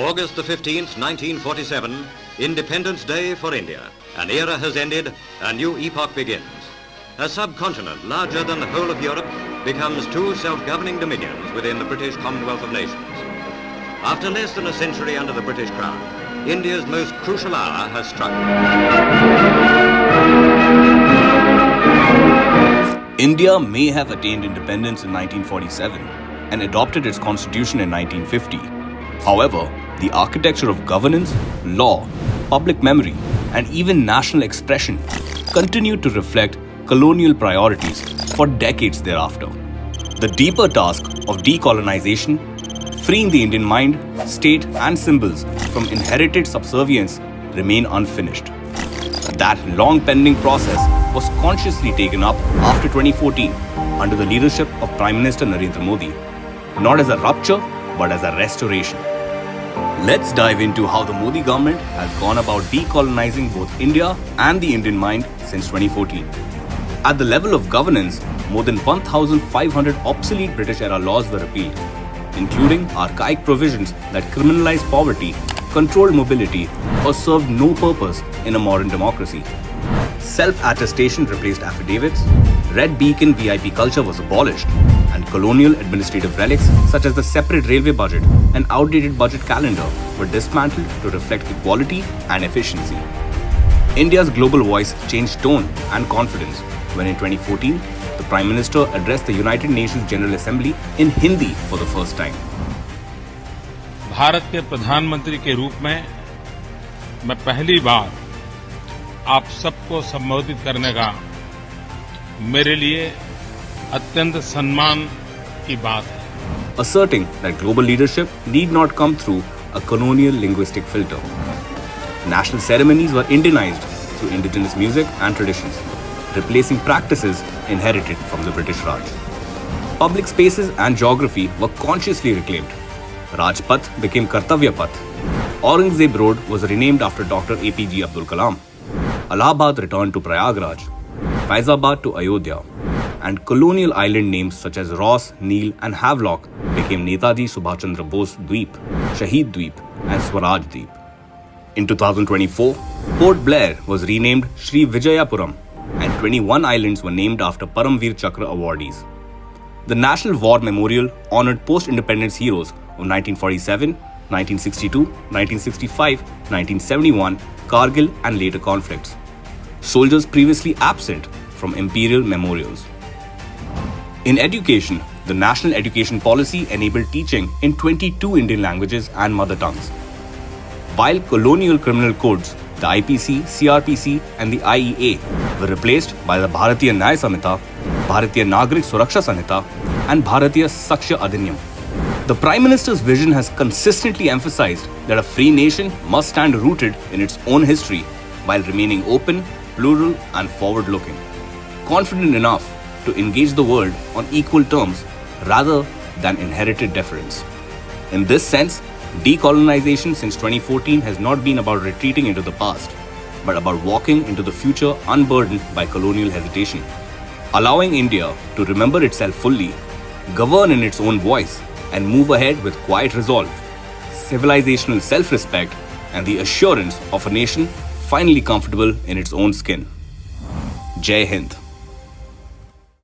August the 15th, 1947, Independence Day for India. An era has ended, a new epoch begins. A subcontinent larger than the whole of Europe becomes two self-governing dominions within the British Commonwealth of Nations. After less than a century under the British Crown, India's most crucial hour has struck. India may have attained independence in 1947 and adopted its constitution in 1950. However, the architecture of governance, law, public memory, and even national expression continued to reflect colonial priorities for decades thereafter. The deeper task of decolonization, freeing the Indian mind, state, and symbols from inherited subservience remain unfinished. That long-pending process was consciously taken up after 2014 under the leadership of Prime Minister Narendra Modi, not as a rupture but as a restoration. Let's dive into how the Modi government has gone about decolonizing both India and the Indian mind since 2014. At the level of governance, more than 1,500 obsolete British-era laws were repealed, including archaic provisions that criminalized poverty, controlled mobility, or served no purpose in a modern democracy. Self-attestation replaced affidavits, red beacon VIP culture was abolished, and colonial administrative relics such as the separate railway budget and outdated budget calendar were dismantled to reflect equality and efficiency. India's global voice changed tone and confidence when in 2014, the Prime Minister addressed the United Nations General Assembly in Hindi for the first time. Bharat के प्रधानमंत्री के रूप में मैं पहली बार आप सबको संबोधित करने का मेरे लिए अत्यंत सम्मान की बात है. Asserting that global leadership need not come through a colonial linguistic filter. National ceremonies were Indianized through indigenous music and traditions, replacing practices inherited from the British Raj. Public spaces and geography were consciously reclaimed. Rajpath became Kartavya Path. Aurangzeb Road was renamed after Dr. APJ Abdul Kalam. Allahabad returned to Prayagraj, Faizabad to Ayodhya, and colonial island names such as Ross, Neil, and Havelock became Netaji Subhash Chandra Bose Dweep, Shahid Dweep, and Swaraj Dweep. In 2024, Port Blair was renamed Sri Vijayapuram, and 21 islands were named after Paramveer Chakra awardees. The National War Memorial honored post-independence heroes of 1947, 1962, 1965, 1971, Kargil, and later conflicts. Soldiers previously absent from imperial memorials. In education, the National Education Policy enabled teaching in 22 Indian languages and mother tongues. While colonial criminal codes, the IPC, CRPC, and the IEA were replaced by the Bharatiya Nyaya Samhita, Bharatiya Nagrik Suraksha Sanhita, and Bharatiya Sakshya Adhinyam. The Prime Minister's vision has consistently emphasized that a free nation must stand rooted in its own history while remaining open, plural, and forward-looking, confident enough to engage the world on equal terms rather than inherited deference. In this sense, decolonization since 2014 has not been about retreating into the past, but about walking into the future unburdened by colonial hesitation, allowing India to remember itself fully, govern in its own voice, and move ahead with quiet resolve, civilizational self-respect, and the assurance of a nation finally comfortable in its own skin. Jai Hind.